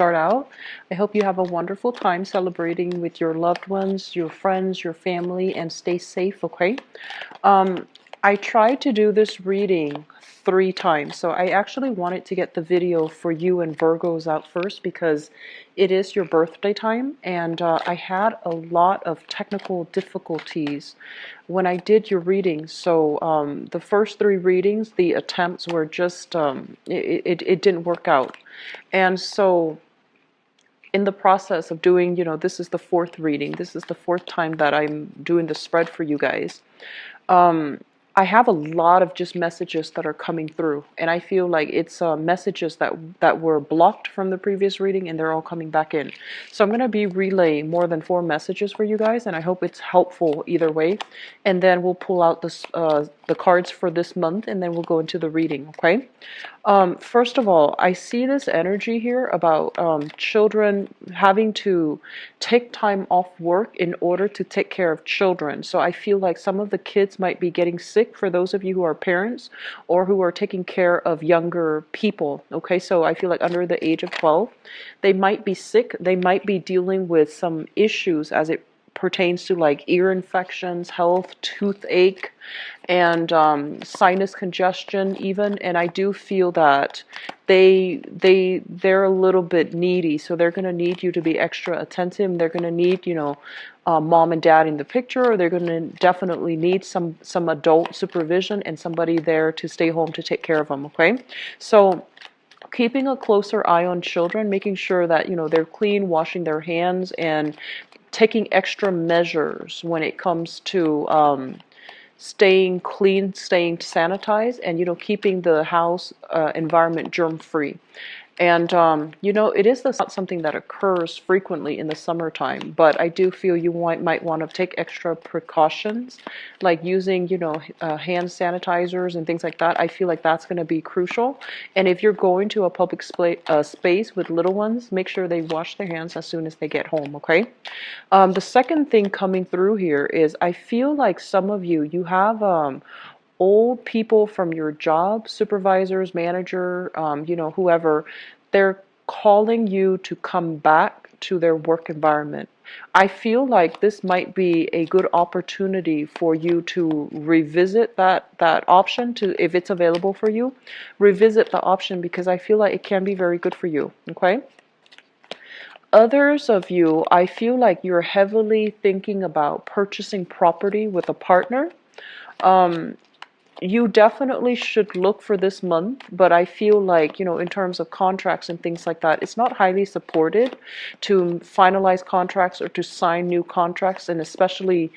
start out. I hope you have a wonderful time celebrating with your loved ones, your friends, your family, and stay safe, okay? Um, I tried to do this reading 3 times, so I actually wanted to get the video for you and Virgos out first because it is your birthday time, and I had a lot of technical difficulties when I did your readings. So the first 3 readings, the attempts were just, it didn't work out. And so in the process of doing, this is the 4th reading, this is the 4th time that I'm doing the spread for you guys. um, I have a lot of just messages that are coming through, and I feel like it's messages that were blocked from the previous reading, and they're all coming back in. So I'm going to be relaying more than 4 messages for you guys, and I hope it's helpful either way. And then we'll pull out the cards for this month, and then we'll go into the reading, okay? First of all, I see this energy here about children having to take time off work in order to take care of children. So I feel like some of the kids might be getting sick for those of you who are parents or who are taking care of younger people. Okay, so I feel like under the age of 12, they might be sick. They might be dealing with some issues as it pertains to like ear infections, health, toothache, and sinus congestion even. And I do feel that they're a little bit needy, so they're going to need you to be extra attentive. They're going to need, mom and dad in the picture, or they're going to definitely need some adult supervision and somebody there to stay home to take care of them. Okay, so keeping a closer eye on children, making sure that they're clean, washing their hands, and taking extra measures when it comes to staying clean, staying sanitized, and keeping the house environment germ free. And it is not something that occurs frequently in the summertime, but I do feel you might want to take extra precautions, like using hand sanitizers and things like that. I feel like that's going to be crucial. And if you're going to a public space with little ones, make sure they wash their hands as soon as they get home. Okay. The second thing coming through here is I feel like some of you have old people from your job, supervisors, manager, whoever, they're calling you to come back to their work environment. I feel like this might be a good opportunity for you to revisit that option, to if it's available for you, revisit the option, because I feel like it can be very good for you. Okay? Others of you, I feel like you're heavily thinking about purchasing property with a partner. You definitely should look for this month, but I feel like, in terms of contracts and things like that, it's not highly supported to finalize contracts or to sign new contracts, and especially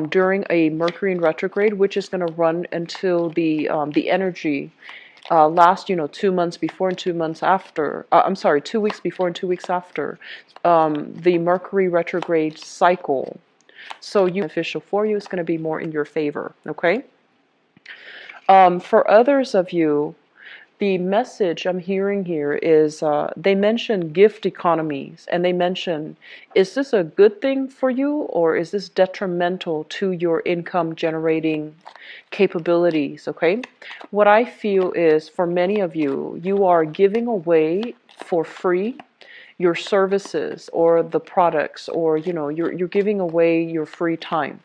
during a Mercury in retrograde, which is going to run until the energy last, 2 months before and 2 months after. I'm sorry, 2 weeks before and 2 weeks after the Mercury retrograde cycle. So beneficial for you. It's going to be more in your favor. Okay. For others of you, the message I'm hearing here is they mention gift economies, and they mention, is this a good thing for you, or is this detrimental to your income generating capabilities? Okay, what I feel is for many of you, you are giving away for free your services or the products, or you're giving away your free time.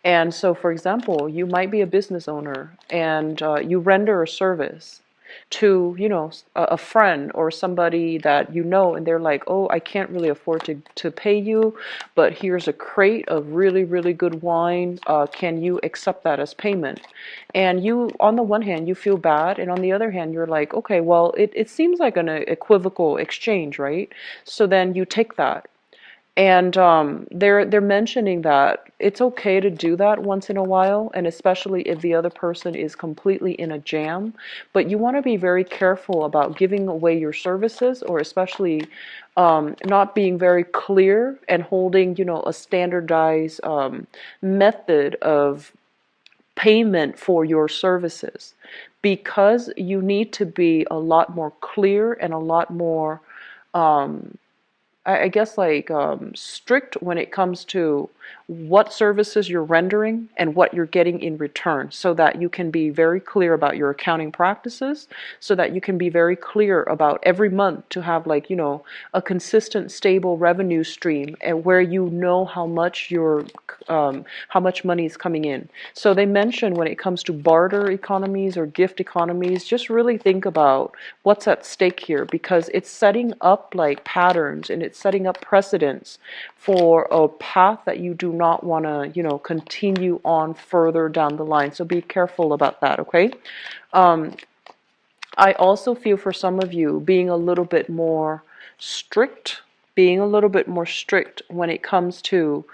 And so, for example, you might be a business owner, and you render a service to, a friend or somebody that and they're like, oh, I can't really afford to pay you, but here's a crate of really, really good wine. Can you accept that as payment? And you, on the one hand, you feel bad, and on the other hand, you're like, okay, well, it seems like an equivocal exchange, right? So then you take that. And they're mentioning that it's okay to do that once in a while, and especially if the other person is completely in a jam. But you want to be very careful about giving away your services, or especially not being very clear and holding, a standardized method of payment for your services, because you need to be a lot more clear and a lot more I guess like strict when it comes to what services you're rendering and what you're getting in return, so that you can be very clear about your accounting practices, so that you can be very clear about every month to have, like, a consistent, stable revenue stream, and where you know how much money is coming in. So they mention, when it comes to barter economies or gift economies, just really think about what's at stake here, because it's setting up like patterns, and it's setting up precedents for a path that you do not want to, continue on further down the line. So be careful about that, okay? I also feel for some of you being a little bit more strict, when it comes to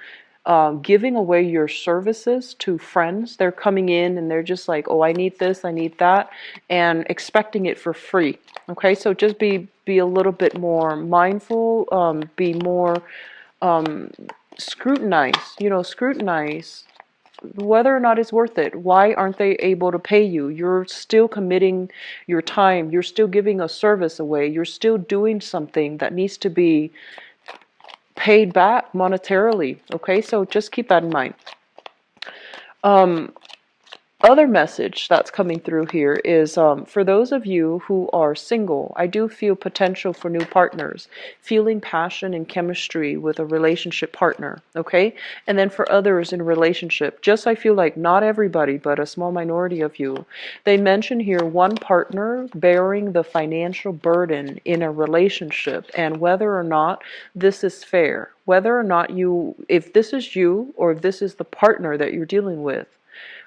giving away your services to friends. They're coming in and they're just like, oh, I need this, I need that, and expecting it for free. Okay, so just be a little bit more mindful, be more scrutinize whether or not it's worth it. Why aren't they able to pay you? You're still committing your time. You're still giving a service away. You're still doing something that needs to be paid back monetarily. Okay, so just keep that in mind. Other message that's coming through here is for those of you who are single, I do feel potential for new partners, feeling passion and chemistry with a relationship partner, okay? And then for others in a relationship, just I feel like not everybody, but a small minority of you, they mention here one partner bearing the financial burden in a relationship, and whether or not this is fair, whether or not if this is you or if this is the partner that you're dealing with,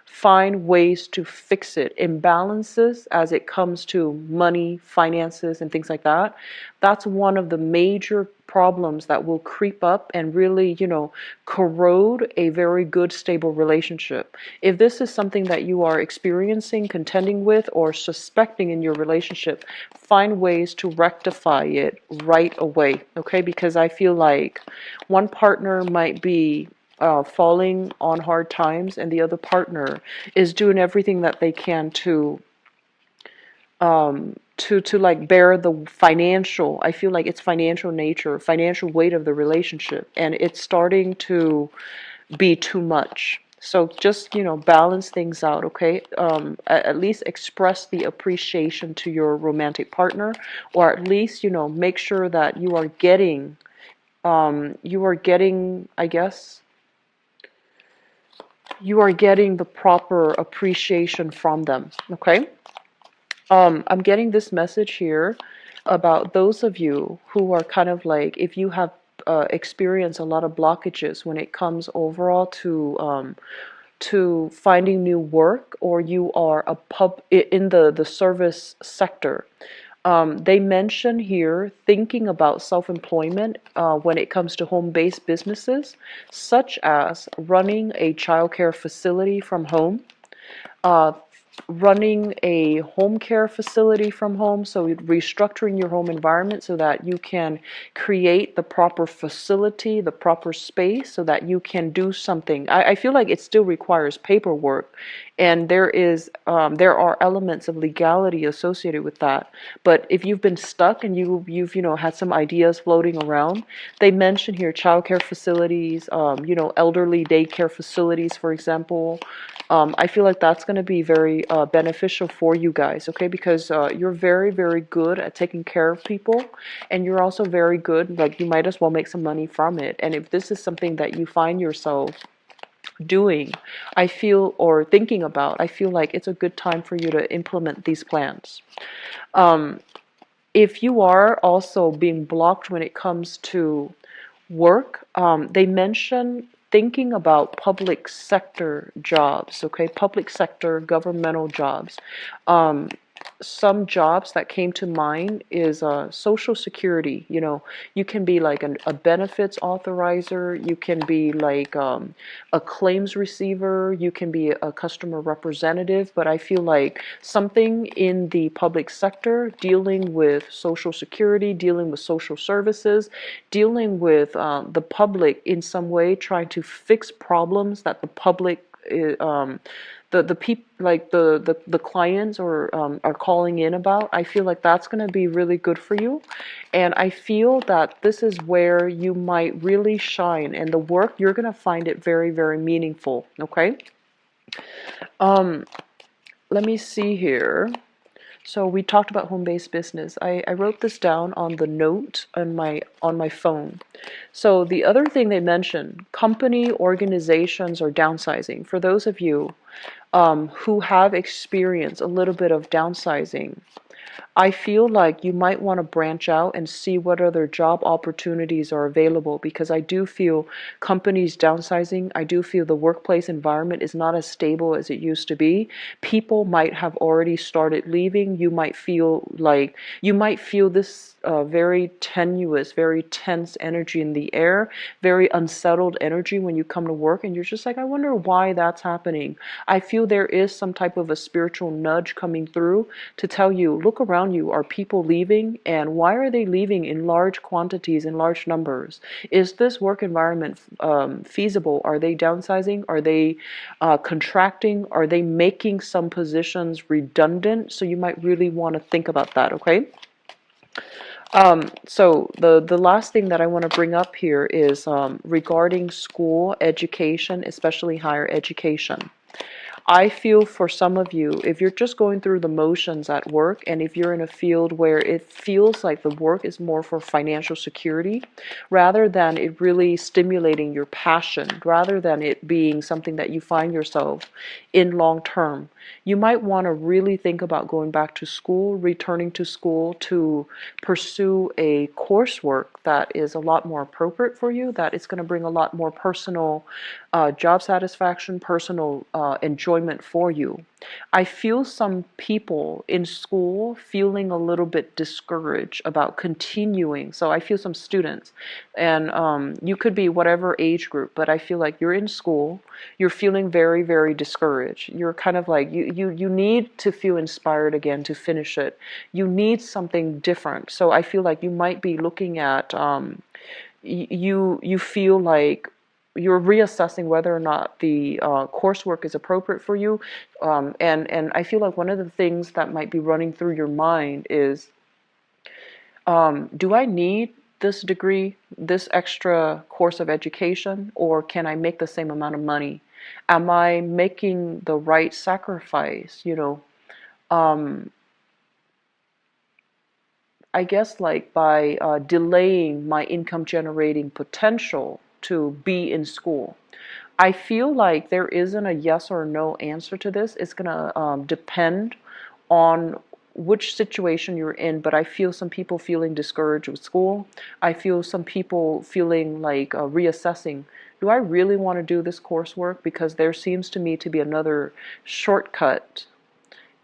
find ways to fix it. Imbalances as it comes to money, finances, and things like that. That's one of the major problems that will creep up and really, corrode a very good, stable relationship. If this is something that you are experiencing, contending with, or suspecting in your relationship, find ways to rectify it right away, okay? Because I feel like one partner might be falling on hard times, and the other partner is doing everything that they can to like bear the financial, I feel like it's financial nature, financial weight of the relationship, and it's starting to be too much. So just, balance things out, okay? At least express the appreciation to your romantic partner, or at least, make sure that I guess, you are getting the proper appreciation from them, okay? I'm getting this message here about those of you who are kind of like, if you have experienced a lot of blockages when it comes overall to finding new work, or you are in the service sector. They mention here thinking about self-employment when it comes to home-based businesses, such as running a childcare facility from home, uh, running a home care facility from home, so restructuring your home environment so that you can create the proper facility, the proper space, so that you can do something. I feel like it still requires paperwork, and there are elements of legality associated with that. But if you've been stuck and you've had some ideas floating around, they mention here childcare facilities, elderly daycare facilities, for example. I feel like that's going to be very beneficial for you guys, okay? Because you're very, very good at taking care of people, and you're also very good, like, you might as well make some money from it. And if this is something that you find yourself doing, or thinking about, I feel like it's a good time for you to implement these plans. If you are also being blocked when it comes to work, they mention thinking about public sector jobs, okay? Public sector, governmental jobs. Some jobs that came to mind is Social Security. You can be like a benefits authorizer, you can be like a claims receiver, you can be a customer representative, but I feel like something in the public sector dealing with Social Security, dealing with social services, dealing with the public in some way, trying to fix problems that the the people, like the clients or are calling in about, I feel like that's going to be really good for you. And I feel that this is where you might really shine, and the work, you're going to find it very, very meaningful. Okay. Um, Let me see here. So we talked about home-based business. I wrote this down on the note on my phone. So the other thing they mentioned, company organizations are downsizing. For those of you who have experienced a little bit of downsizing, I feel like you might want to branch out and see what other job opportunities are available, because I do feel companies downsizing. I do feel the workplace environment is not as stable as it used to be. People might have already started leaving. You might feel this very tenuous, very tense energy in the air, very unsettled energy when you come to work, and you're just like, I wonder why that's happening. I feel there is some type of a spiritual nudge coming through to tell you, look around you. Are people leaving? And why are they leaving in large quantities, in large numbers? Is this work environment feasible? Are they downsizing? Are they contracting? Are they making some positions redundant? So you might really want to think about that, okay? So the last thing that I want to bring up here is regarding school education, especially higher education. I feel for some of you, if you're just going through the motions at work, and if you're in a field where it feels like the work is more for financial security, rather than it really stimulating your passion, rather than it being something that you find yourself in long term, you might want to really think about going back to school, returning to school to pursue a coursework that is a lot more appropriate for you, that is going to bring a lot more personal job satisfaction, personal enjoyment for you. I feel some people in school feeling a little bit discouraged about continuing. So I feel some students, and you could be whatever age group, but I feel like you're in school, you're feeling very, very discouraged. You're kind of like, you need to feel inspired again to finish it. You need something different. So I feel like you might be looking at, you feel like you're reassessing whether or not the coursework is appropriate for you. And I feel like one of the things that might be running through your mind is, do I need this degree, this extra course of education, or can I make the same amount of money? Am I making the right sacrifice? I guess like by delaying my income generating potential to be in school. I feel like there isn't a yes or no answer to this. It's going to depend on which situation you're in, but I feel some people feeling discouraged with school. I feel some people feeling like reassessing. Do I really want to do this coursework? Because there seems to me to be another shortcut,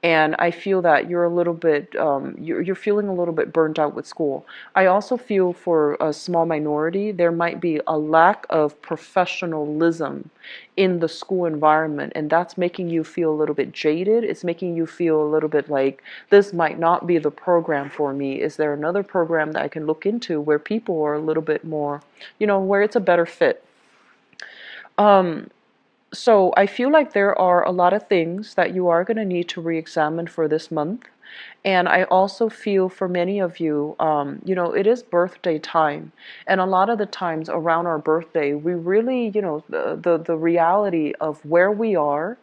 and I feel that you're a little bit, you're feeling a little bit burnt out with school. I also feel for a small minority, there might be a lack of professionalism in the school environment, and that's making you feel a little bit jaded. It's making you feel a little bit like, this might not be the program for me. Is there another program that I can look into where people are a little bit more, where it's a better fit? So I feel like there are a lot of things that you are going to need to re-examine for this month. And I also feel for many of you, it is birthday time. And a lot of the times around our birthday, we really, the reality of where we are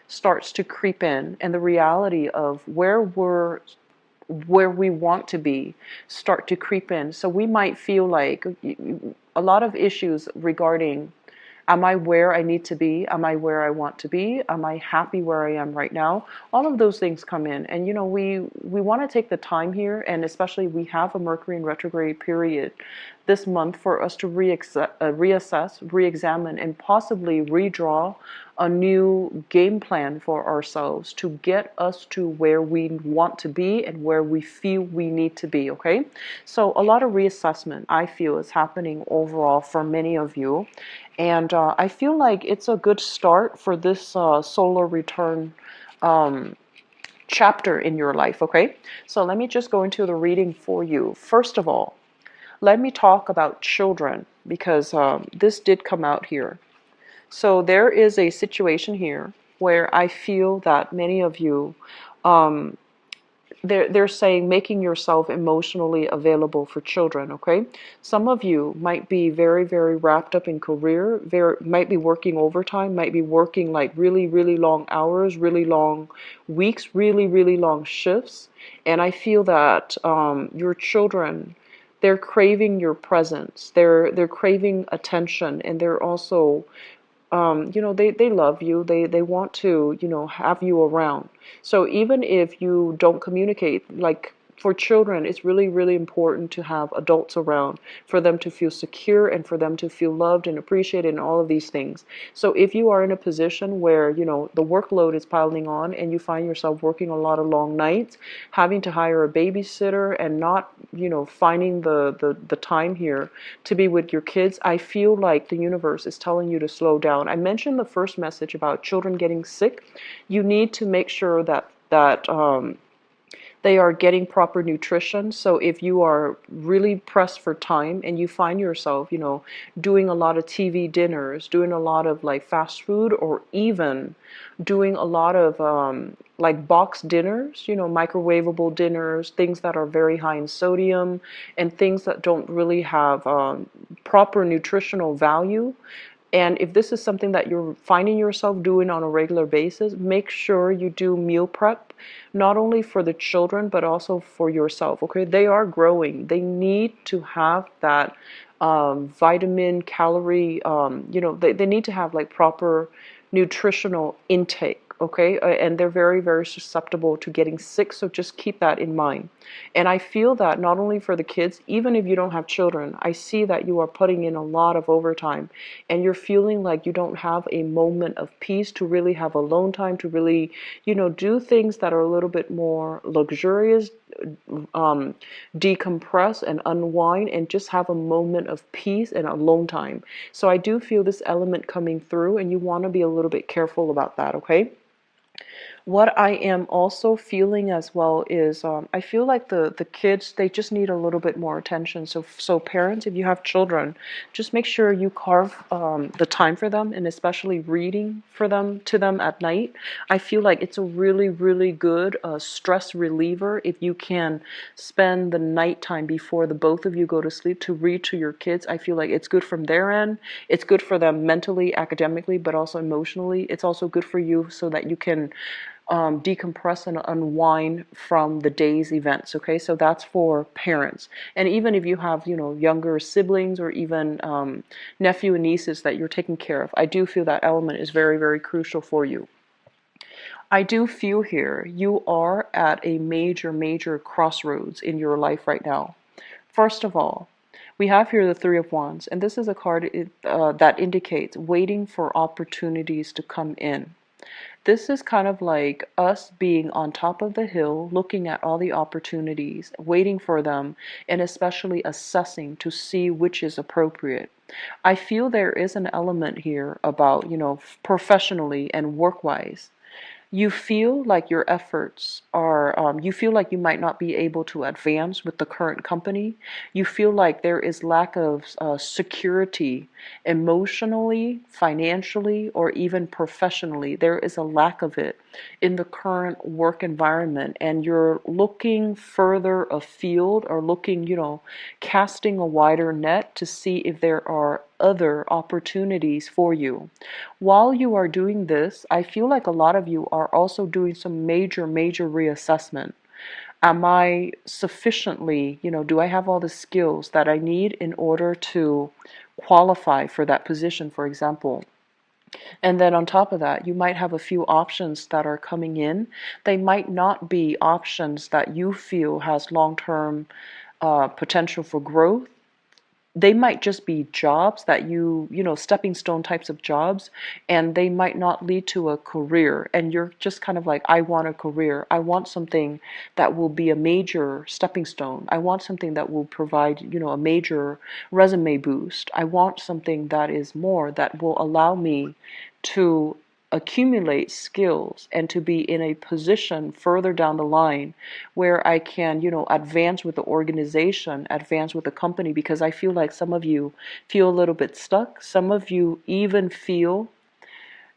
starts to creep in, and the reality of where we want to be start to creep in. So we might feel like a lot of issues regarding, am I where I need to be? Am I where I want to be? Am I happy where I am right now? All of those things come in. And, we want to take the time here, and especially we have a Mercury in retrograde period this month for us to reassess, re-examine, and possibly redraw a new game plan for ourselves to get us to where we want to be and where we feel we need to be, okay? So a lot of reassessment, I feel, is happening overall for many of you. And I feel like it's a good start for this solar return chapter in your life, okay? So let me just go into the reading for you. First of all, let me talk about children, because this did come out here. So there is a situation here where I feel that many of you, um, they're saying making yourself emotionally available for children. Okay, some of you might be very, very wrapped up in career, very might be working overtime, might be working like really, really long hours, really long weeks, really, really long shifts. And I feel that your children, they're craving your presence, they're craving attention, and they're also they love you. They want to, have you around. So even if you don't communicate, like for children, it's really, really important to have adults around for them to feel secure and for them to feel loved and appreciated and all of these things. So if you are in a position where, the workload is piling on and you find yourself working a lot of long nights, having to hire a babysitter and not, finding the time here to be with your kids, I feel like the universe is telling you to slow down. I mentioned the first message about children getting sick. You need to make sure that they are getting proper nutrition. So if you are really pressed for time and you find yourself, doing a lot of TV dinners, doing a lot of like fast food, or even doing a lot of like box dinners, microwavable dinners, things that are very high in sodium and things that don't really have proper nutritional value. And if this is something that you're finding yourself doing on a regular basis, make sure you do meal prep, not only for the children, but also for yourself. Okay, they are growing. They need to have that vitamin, calorie, they need to have like proper nutritional intake. Okay, and they're very, very susceptible to getting sick, so just keep that in mind. And I feel that not only for the kids, even if you don't have children, I see that you are putting in a lot of overtime and you're feeling like you don't have a moment of peace to really have alone time, to really, do things that are a little bit more luxurious, decompress and unwind and just have a moment of peace and alone time. So I do feel this element coming through, and you want to be a little bit careful about that, okay? What I am also feeling as well is I feel like the kids, they just need a little bit more attention. So parents, if you have children, just make sure you carve the time for them, and especially reading for them to them at night. I feel like it's a really, really good stress reliever if you can spend the nighttime before the both of you go to sleep to read to your kids. I feel like it's good from their end. It's good for them mentally, academically, but also emotionally. It's also good for you so that you can decompress and unwind from the day's events. Okay, so that's for parents. And even if you have, younger siblings or even nephew and nieces that you're taking care of, I do feel that element is very, very crucial for you. I do feel here you are at a major, major crossroads in your life right now. First of all, we have here the Three of Wands, and this is a card that indicates waiting for opportunities to come in. This is kind of like us being on top of the hill, looking at all the opportunities, waiting for them, and especially assessing to see which is appropriate. I feel there is an element here about, professionally and work-wise. You feel like your efforts are, you feel like you might not be able to advance with the current company. You feel like there is lack of security emotionally, financially, or even professionally. There is a lack of it in the current work environment, and you're looking further afield or looking, casting a wider net to see if there are other opportunities for you. While you are doing this, I feel like a lot of you are also doing some major, major reassessment. Am I sufficiently, do I have all the skills that I need in order to qualify for that position, for example? And then on top of that, you might have a few options that are coming in. They might not be options that you feel has long-term potential for growth. They might just be jobs that stepping stone types of jobs, and they might not lead to a career. And you're just kind of like, I want a career. I want something that will be a major stepping stone. I want something that will provide, a major resume boost. I want something that is more, that will allow me to accumulate skills and to be in a position further down the line where I can, advance with the organization, advance with the company, because I feel like some of you feel a little bit stuck. Some of you even feel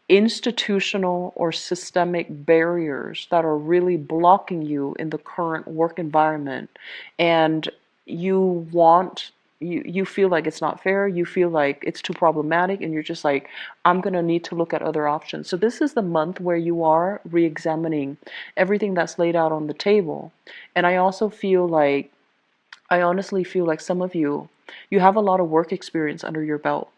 institutional or systemic barriers that are really blocking you in the current work environment, and you want you feel like it's not fair, you feel like it's too problematic, and you're just like, I'm going to need to look at other options. So this is the month where you are re-examining everything that's laid out on the table. And I honestly feel like some of you have a lot of work experience under your belt.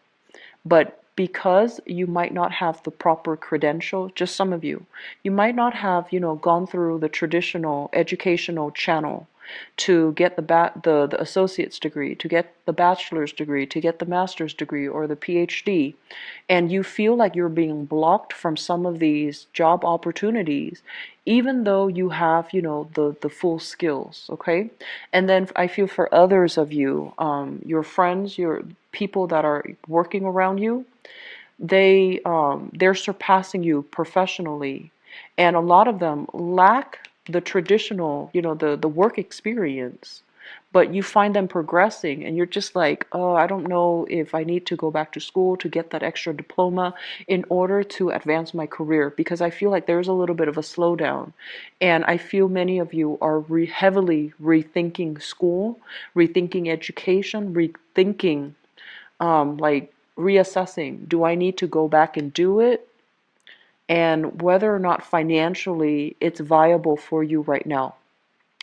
But because you might not have the proper credential, just some of you might not have, gone through the traditional educational channel to get the associate's degree, to get the bachelor's degree, to get the master's degree or the PhD, and you feel like you're being blocked from some of these job opportunities, even though you have, the full skills, okay? And then I feel for others of you, your friends, your people that are working around you, they're surpassing you professionally, and a lot of them lack the traditional, the work experience, but you find them progressing, and you're just like, oh, I don't know if I need to go back to school to get that extra diploma in order to advance my career, because I feel like there's a little bit of a slowdown. And I feel many of you are heavily rethinking school, rethinking education, rethinking, like reassessing, do I need to go back and do it? And whether or not financially it's viable for you right now.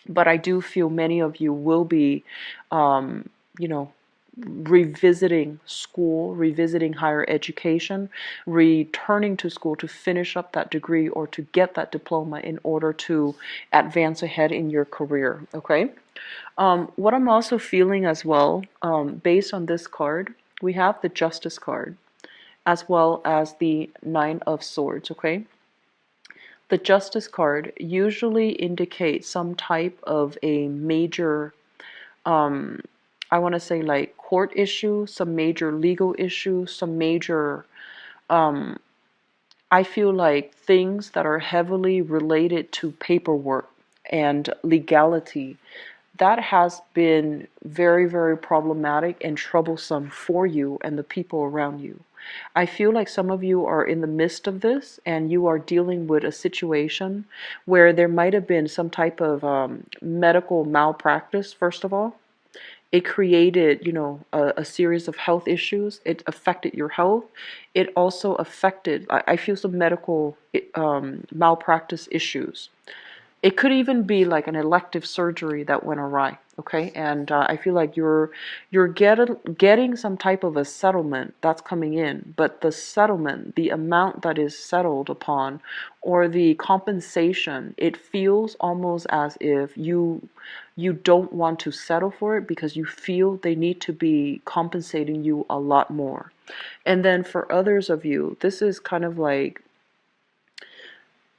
But I do feel many of you will be, um, you know, revisiting school, revisiting higher education, returning to school to finish up that degree or to get that diploma in order to advance ahead in your career. Okay. What I'm also feeling as well, based on this card, we have the Justice card as well as the Nine of Swords, okay? The Justice card usually indicates some type of a major, I want to say like court issue, some major legal issue, some major, I feel like things that are heavily related to paperwork and legality. That has been very, very problematic and troublesome for you and the people around you. I feel like some of you are in the midst of this and you are dealing with a situation where there might have been some type of medical malpractice, first of all. It created, a series of health issues. It affected your health. It also affected, I feel, some medical malpractice issues. It could even be like an elective surgery that went awry, okay? And I feel like you're getting some type of a settlement that's coming in, but the settlement, the amount that is settled upon, or the compensation, it feels almost as if you don't want to settle for it because you feel they need to be compensating you a lot more. And then for others of you, this is kind of like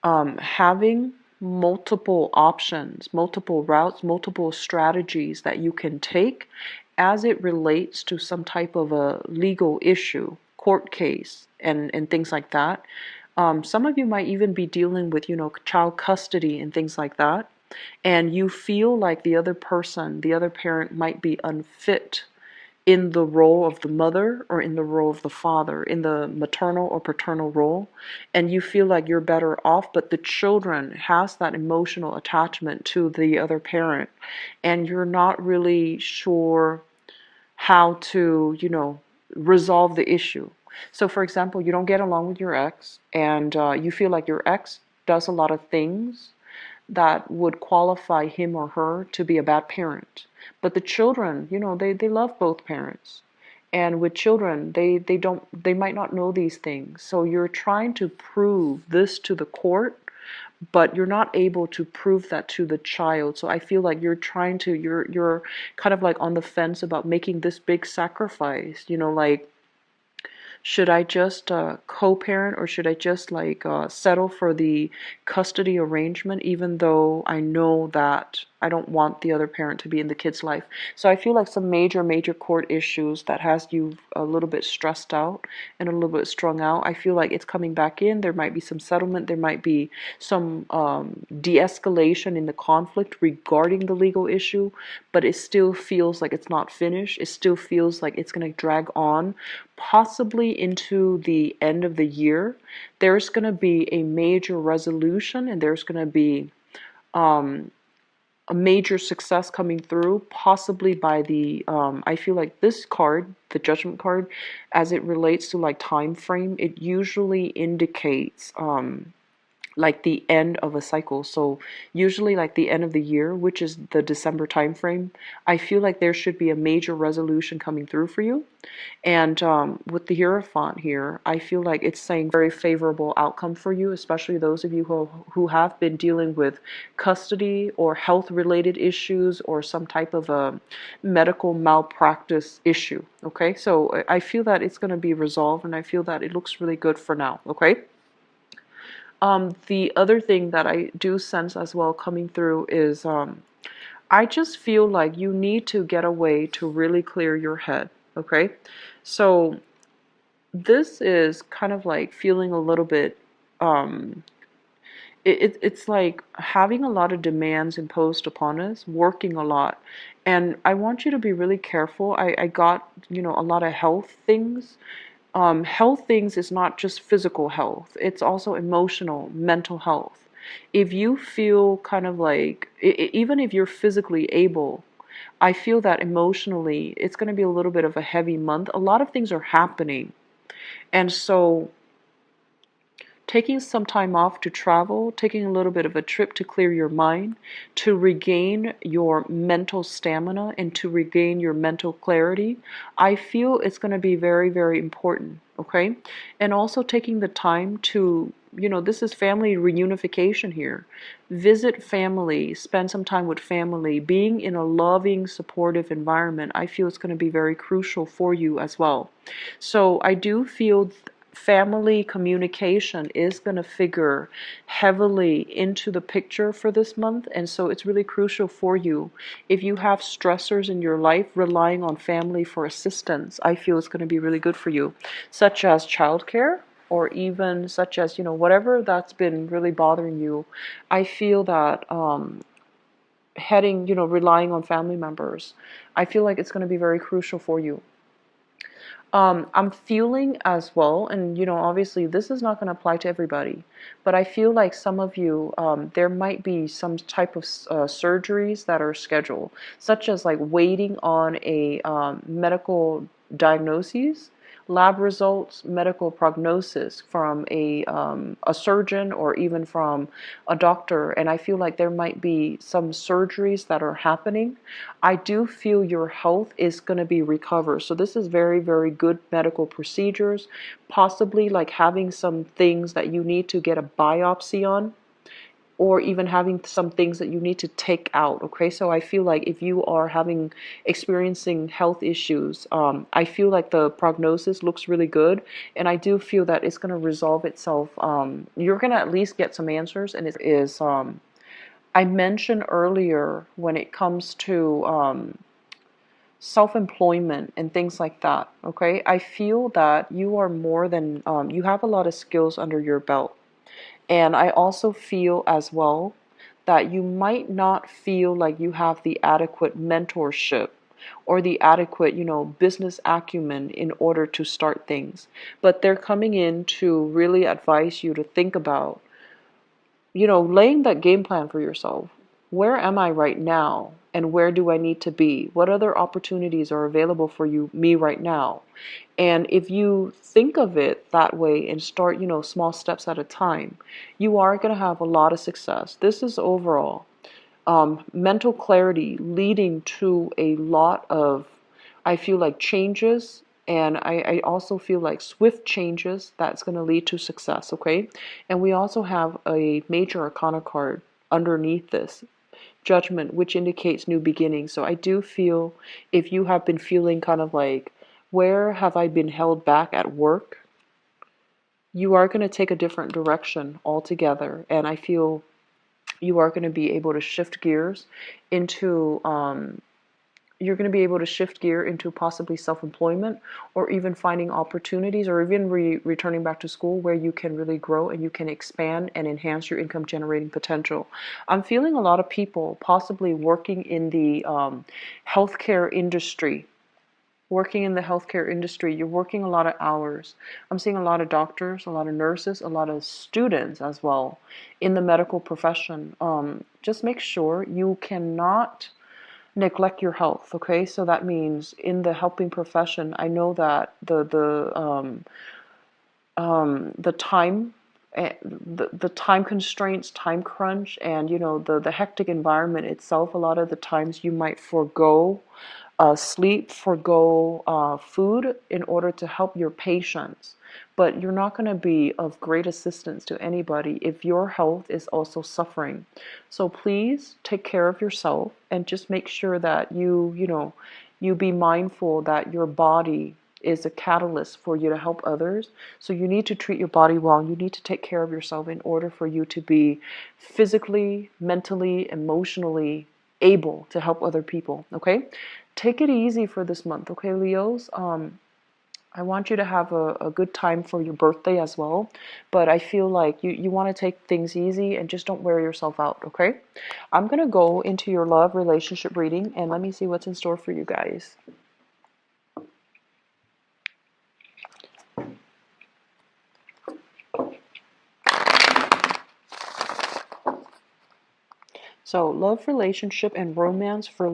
having multiple options, multiple routes, multiple strategies that you can take as it relates to some type of a legal issue, court case, and things like that. Some of you might even be dealing with, child custody and things like that. And you feel like the other person, the other parent might be unfit in the role of the mother or in the role of the father, in the maternal or paternal role, and you feel like you're better off, but the children has that emotional attachment to the other parent, and you're not really sure how to, resolve the issue. So, for example, you don't get along with your ex, and you feel like your ex does a lot of things that would qualify him or her to be a bad parent. But the children, they love both parents. And with children, they might not know these things. So you're trying to prove this to the court, but you're not able to prove that to the child. So I feel like you're kind of like on the fence about making this big sacrifice, like, should I just co-parent, or should I just like settle for the custody arrangement, even though I know that I don't want the other parent to be in the kid's life? So I feel like some major, major court issues that has you a little bit stressed out and a little bit strung out. I feel like it's coming back in. There might be some settlement. There might be some de-escalation in the conflict regarding the legal issue, but it still feels like it's not finished. It still feels like it's going to drag on, possibly into the end of the year, there's going to be a major resolution, and there's going to be a major success coming through, possibly by the I feel like this card, the Judgment card, as it relates to like time frame, it usually indicates like the end of a cycle. So usually like the end of the year, which is the December time frame, I feel like there should be a major resolution coming through for you. And with the Hierophant here, I feel like it's saying very favorable outcome for you, especially those of you who have been dealing with custody or health related issues or some type of a medical malpractice issue. Okay, so I feel that it's going to be resolved, and I feel that it looks really good for now. Okay. The other thing that I do sense as well coming through is I just feel like you need to get away to really clear your head. Okay, so this is kind of like feeling a little bit it's like having a lot of demands imposed upon us, working a lot. And I want you to be really careful. I got, a lot of health things. Health things is not just physical health, it's also emotional, mental health. If you feel kind of like, even if you're physically able, I feel that emotionally it's going to be a little bit of a heavy month. A lot of things are happening. And so taking some time off to travel, taking a little bit of a trip to clear your mind, to regain your mental stamina and to regain your mental clarity, I feel it's going to be very, very important, okay? And also taking the time to, this is family reunification here. Visit family, spend some time with family, being in a loving, supportive environment, I feel it's going to be very crucial for you as well. So I do feel family communication is going to figure heavily into the picture for this month, and so it's really crucial for you. If you have stressors in your life, relying on family for assistance, I feel it's going to be really good for you, such as childcare, or even such as, whatever that's been really bothering you. I feel that relying on family members, I feel like it's going to be very crucial for you. I'm feeling as well, and obviously this is not going to apply to everybody, but I feel like some of you, there might be some type of surgeries that are scheduled, such as like waiting on a medical diagnosis, lab results, medical prognosis from a surgeon or even from a doctor. And I feel like there might be some surgeries that are happening. I do feel your health is going to be recovered. So this is very, very good medical procedures, possibly like having some things that you need to get a biopsy on, or even having some things that you need to take out. Okay, so I feel like if you are experiencing health issues, I feel like the prognosis looks really good, and I do feel that it's going to resolve itself. You're going to at least get some answers, and it is I mentioned earlier when it comes to self-employment and things like that. Okay, I feel that you are more than you have a lot of skills under your belt. And I also feel as well that you might not feel like you have the adequate mentorship or the adequate, business acumen in order to start things. But they're coming in to really advise you to think about, laying that game plan for yourself. Where am I right now? And where do I need to be? What other opportunities are available for me right now? And if you think of it that way and start, small steps at a time, you are going to have a lot of success. This is overall mental clarity leading to a lot of, I feel like, changes. And I also feel like swift changes that's going to lead to success, okay? And we also have a major arcana card underneath this, Judgment, which indicates new beginnings. So I do feel if you have been feeling kind of like, where have I been held back at work? You are going to take a different direction altogether. And I feel you are going to be able to shift gears into you're going to be able to shift gear into possibly self-employment, or even finding opportunities, or even returning back to school where you can really grow and you can expand and enhance your income generating potential. I'm feeling a lot of people possibly working in the healthcare industry, working in the healthcare industry, you're working a lot of hours. I'm seeing a lot of doctors, a lot of nurses, a lot of students as well in the medical profession. Just make sure you cannot neglect your health, okay? So that means in the helping profession, I know that the time, the time constraints, time crunch, and the hectic environment itself. A lot of the times you might forego sleep, forego food in order to help your patients. But you're not going to be of great assistance to anybody if your health is also suffering. So please take care of yourself and just make sure that you be mindful that your body is a catalyst for you to help others. So you need to treat your body well. You need to take care of yourself in order for you to be physically, mentally, emotionally able to help other people, okay? Take it easy for this month, okay, Leos? I want you to have a good time for your birthday as well, but I feel like you want to take things easy and just don't wear yourself out, okay? I'm going to go into your love relationship reading, and let me see what's in store for you guys. So, love, relationship, and romance for...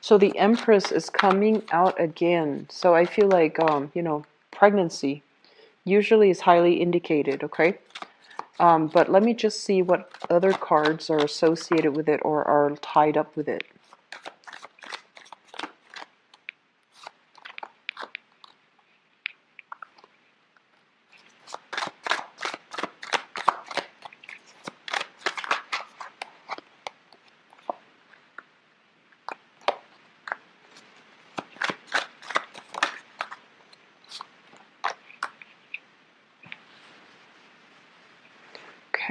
So the Empress is coming out again. So I feel like, pregnancy usually is highly indicated, okay? But let me just see what other cards are associated with it or are tied up with it.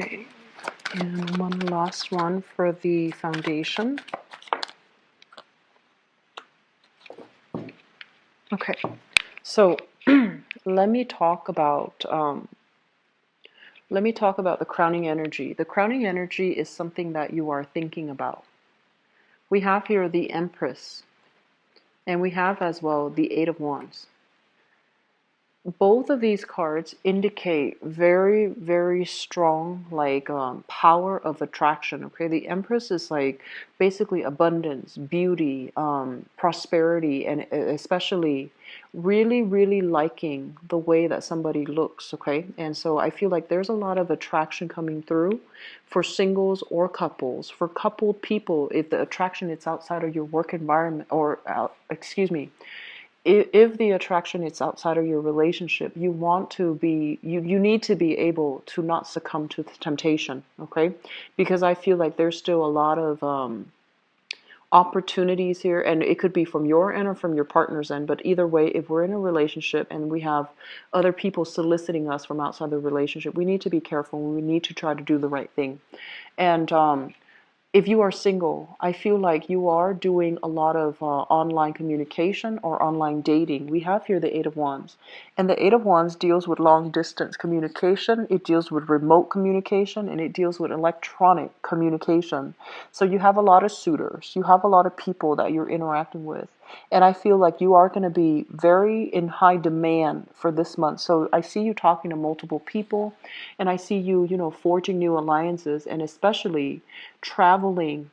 Okay, and one last one for the foundation. Okay, so let me talk about the crowning energy. The crowning energy is something that you are thinking about. We have here the Empress, and we have as well the Eight of Wands. Both of these cards indicate very, very strong, like, power of attraction. Okay, the Empress is like basically abundance, beauty, prosperity, and especially really, really liking the way that somebody looks. Okay, and so I feel like there's a lot of attraction coming through for singles or couples. For coupled people, if the attraction is outside of your work environment, or excuse me, if the attraction is outside of your relationship, you want to be, you need to be able to not succumb to the temptation, okay? Because I feel like there's still a lot of opportunities here, and it could be from your end or from your partner's end, but either way, if we're in a relationship and we have other people soliciting us from outside the relationship, we need to be careful. We need to try to do the right thing. And if you are single, I feel like you are doing a lot of online communication or online dating. We have here the Eight of Wands. And the Eight of Wands deals with long distance communication. It deals with remote communication, and it deals with electronic communication. So you have a lot of suitors. You have a lot of people that you're interacting with. And I feel like you are going to be very in high demand for this month. So I see you talking to multiple people, and I see you, forging new alliances, and especially traveling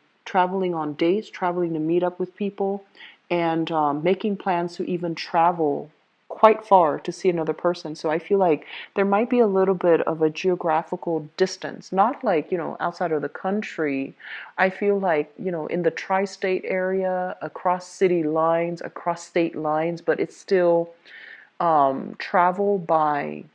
on dates, traveling to meet up with people, and making plans to even travel quite far to see another person. So I feel like there might be a little bit of a geographical distance, not like, outside of the country. I feel like, in the tri-state area, across city lines, across state lines, but it's still travel by,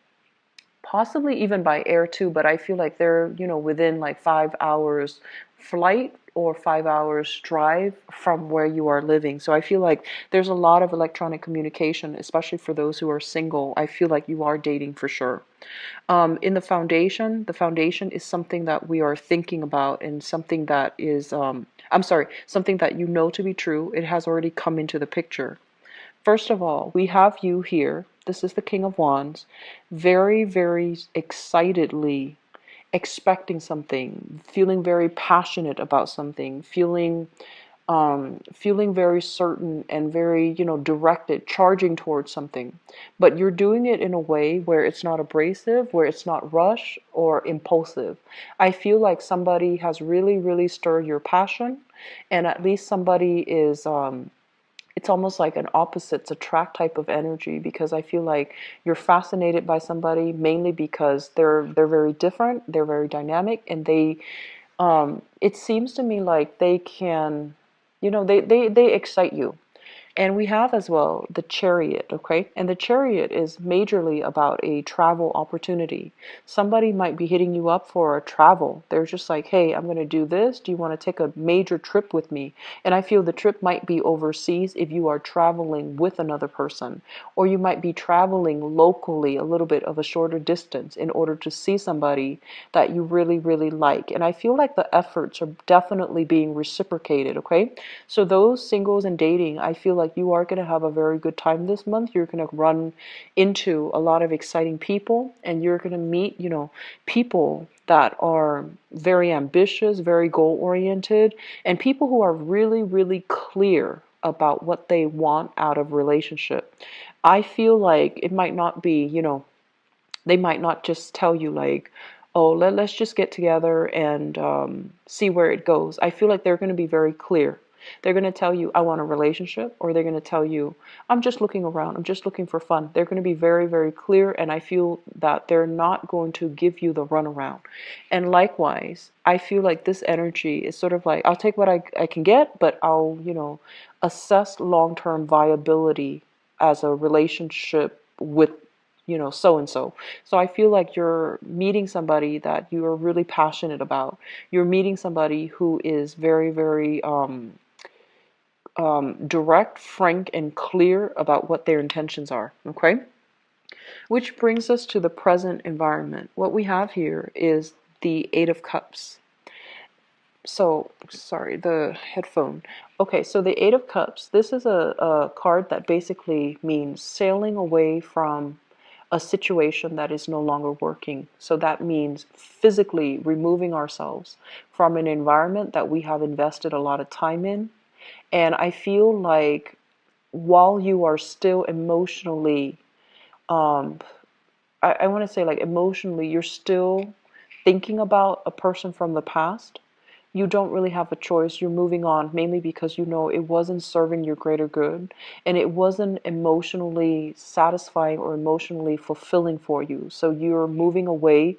possibly even by air too, but I feel like they're, within like 5 hours flight or 5 hours drive from where you are living. So I feel like there's a lot of electronic communication, especially for those who are single. I feel like you are dating for sure. In the foundation is something that we are thinking about, and something that is I'm sorry, something that you know to be true. It has already come into the picture. First of all, we have you here. This is the King of Wands, very, very excitedly expecting something, feeling very passionate about something, feeling very certain and very, directed, charging towards something. But you're doing it in a way where it's not abrasive, where it's not rush or impulsive. I feel like somebody has really, really stirred your passion, and at least somebody is, it's almost like an opposites attract type of energy, because I feel like you're fascinated by somebody mainly because they're very different, they're very dynamic, and it seems to me like they can, they excite you. And we have as well the Chariot, okay? And the Chariot is majorly about a travel opportunity. Somebody might be hitting you up for a travel. They're just like, hey, I'm going to do this. Do you want to take a major trip with me? And I feel the trip might be overseas if you are traveling with another person. Or you might be traveling locally a little bit of a shorter distance in order to see somebody that you really, really like. And I feel like the efforts are definitely being reciprocated, okay? So those singles and dating, I feel like you are going to have a very good time this month. You're going to run into a lot of exciting people, and you're going to meet, people that are very ambitious, very goal oriented, and people who are really, really clear about what they want out of relationship. I feel like it might not be, they might not just tell you like, oh, let's just get together and see where it goes. I feel like they're going to be very clear. They're going to tell you, I want a relationship, or they're going to tell you, I'm just looking around, I'm just looking for fun. They're going to be very, very clear, and I feel that they're not going to give you the runaround. And likewise, I feel like this energy is sort of like, I'll take what I can get, but I'll, assess long-term viability as a relationship with so and so. So I feel like you're meeting somebody that you are really passionate about. You're meeting somebody who is very, very direct, frank, and clear about what their intentions are. Okay? Which brings us to the present environment. What we have here is the Eight of Cups. So, sorry, the headphone. Okay, so the Eight of Cups, this is a card that basically means sailing away from a situation that is no longer working. So that means physically removing ourselves from an environment that we have invested a lot of time in. And I feel like while you are still emotionally, um, I want to say like emotionally, you're still thinking about a person from the past. You don't really have a choice. You're moving on mainly because you know it wasn't serving your greater good, and it wasn't emotionally satisfying or emotionally fulfilling for you. So you're moving away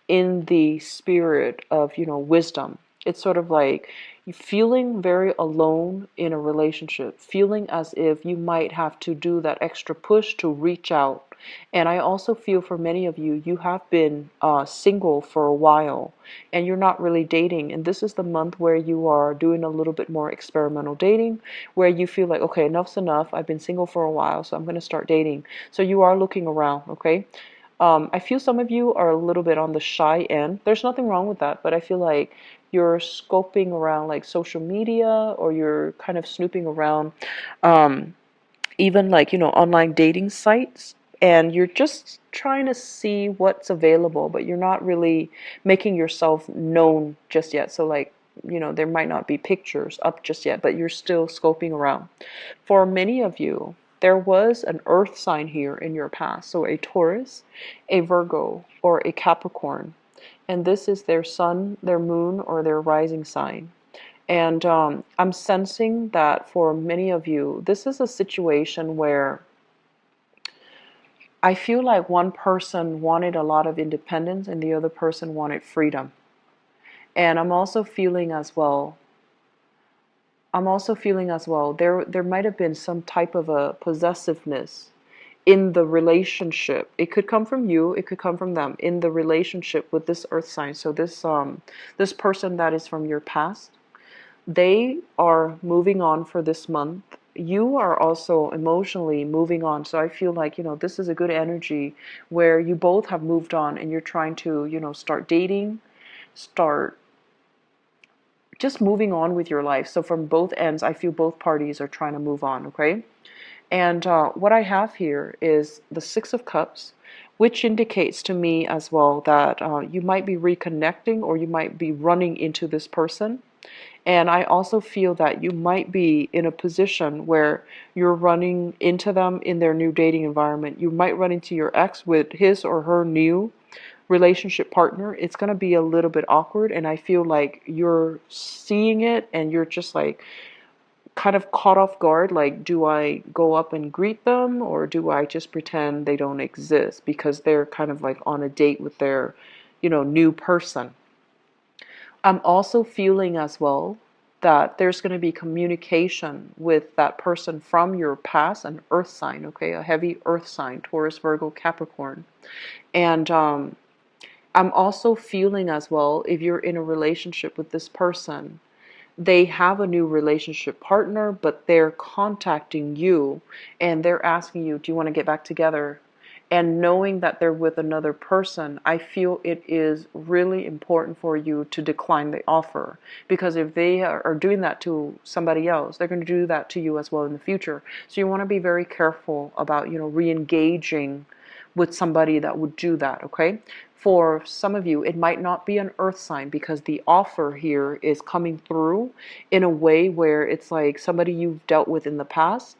in the spirit of, wisdom. It's sort of like feeling very alone in a relationship, feeling as if you might have to do that extra push to reach out. And I also feel for many of you, you have been single for a while and you're not really dating. And this is the month where you are doing a little bit more experimental dating, where you feel like, okay, enough's enough. I've been single for a while, so I'm going to start dating. So you are looking around, okay? I feel some of you are a little bit on the shy end. There's nothing wrong with that, but I feel like you're scoping around like social media, or you're kind of snooping around um, even like, online dating sites, and you're just trying to see what's available, but you're not really making yourself known just yet. So like, there might not be pictures up just yet, but you're still scoping around. For many of you, there was an earth sign here in your past, so a Taurus, a Virgo, or a Capricorn, and this is their sun, their moon, or their rising sign. And I'm sensing that for many of you, this is a situation where I feel like one person wanted a lot of independence and the other person wanted freedom. And I'm also feeling as well, there might have been some type of a possessiveness in the relationship. It could come from you, it could come from them in the relationship with this earth sign. So this person that is from your past, they are moving on for this month. You are also emotionally moving on. So I feel like, this is a good energy where you both have moved on and you're trying to, start dating, start just moving on with your life. So from both ends, I feel both parties are trying to move on, okay? And what I have here is the Six of Cups, which indicates to me as well that you might be reconnecting or you might be running into this person. And I also feel that you might be in a position where you're running into them in their new dating environment. You might run into your ex with his or her new relationship partner. It's going to be a little bit awkward, and I feel like you're seeing it and you're just like kind of caught off guard. Like, do I go up and greet them, or do I just pretend they don't exist because they're kind of like on a date with their, new person? I'm also feeling as well that there's going to be communication with that person from your past, an earth sign, okay, a heavy earth sign, Taurus, Virgo, Capricorn. And I'm also feeling as well, if you're in a relationship with this person, they have a new relationship partner, but they're contacting you and they're asking you, do you want to get back together? And knowing that they're with another person, I feel it is really important for you to decline the offer. Because if they are doing that to somebody else, they're going to do that to you as well in the future. So you want to be very careful about, re-engaging with somebody that would do that, okay? For some of you, it might not be an earth sign because the offer here is coming through in a way where it's like somebody you've dealt with in the past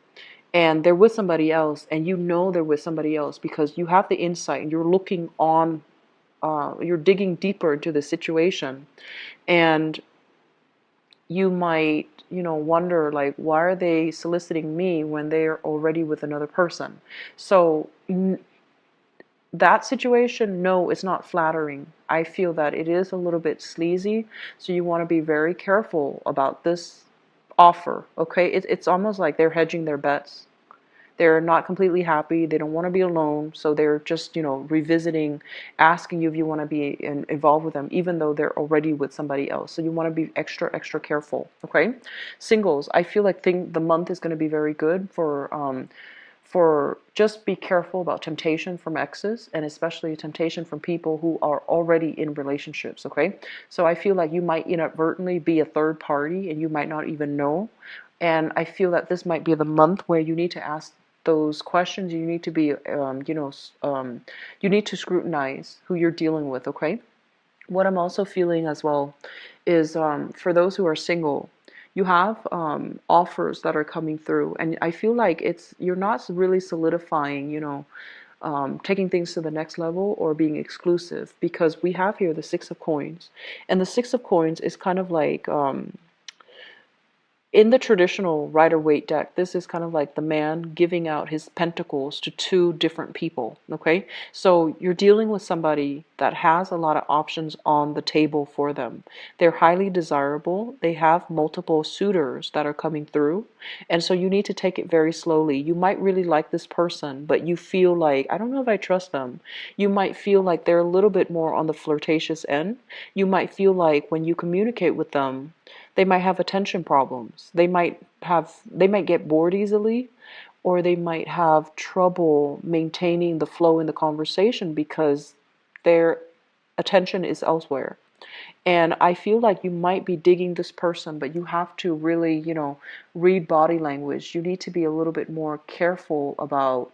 and they're with somebody else, and they're with somebody else because you have the insight and you're looking on, you're digging deeper into the situation, and you might, wonder like, why are they soliciting me when they're already with another person? So that situation, no, it's not flattering. I feel that it is a little bit sleazy, so you want to be very careful about this offer, okay? It's almost like they're hedging their bets. They're not completely happy. They don't want to be alone, so they're just, revisiting, asking you if you want to be involved with them, even though they're already with somebody else. So you want to be extra, extra careful, okay? Singles, I feel like the month is going to be very good for just be careful about temptation from exes, and especially temptation from people who are already in relationships, okay? So I feel like you might inadvertently be a third party and you might not even know. And I feel that this might be the month where you need to ask those questions. You need to be, you need to scrutinize who you're dealing with, okay? What I'm also feeling as well is for those who are single, you have offers that are coming through, and I feel like you're not really solidifying, taking things to the next level or being exclusive, because we have here the Six of Coins, and the Six of Coins is kind of like in the traditional Rider-Waite deck, this is kind of like the man giving out his pentacles to two different people, okay? So you're dealing with somebody that has a lot of options on the table for them. They're highly desirable. They have multiple suitors that are coming through. And so you need to take it very slowly. You might really like this person, but you feel like, I don't know if I trust them. You might feel like they're a little bit more on the flirtatious end. You might feel like when you communicate with them, they might have attention problems. They might get bored easily, or they might have trouble maintaining the flow in the conversation because their attention is elsewhere. And I feel like you might be digging this person, but you have to really, read body language. You need to be a little bit more careful about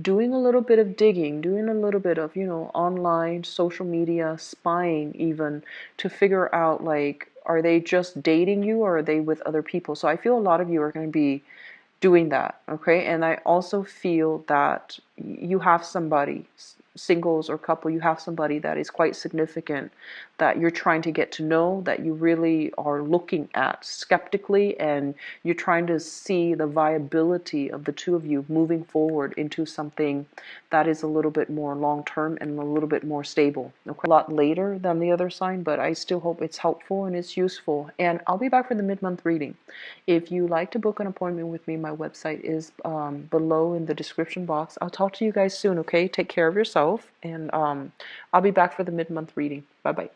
doing a little bit of digging, doing a little bit of, online social media spying, even to figure out, like, are they just dating you or are they with other people? So I feel a lot of you are going to be doing that, okay? And I also feel that you have somebody, singles or couple, you have somebody that is quite significant that you're trying to get to know, that you really are looking at skeptically, and you're trying to see the viability of the two of you moving forward into something that is a little bit more long-term and a little bit more stable. Okay? A lot later than the other sign, but I still hope it's helpful and it's useful. And I'll be back for the mid-month reading. If you like to book an appointment with me, my website is below in the description box. I'll talk to you guys soon, okay? Take care of yourself, and I'll be back for the mid-month reading. Bye-bye.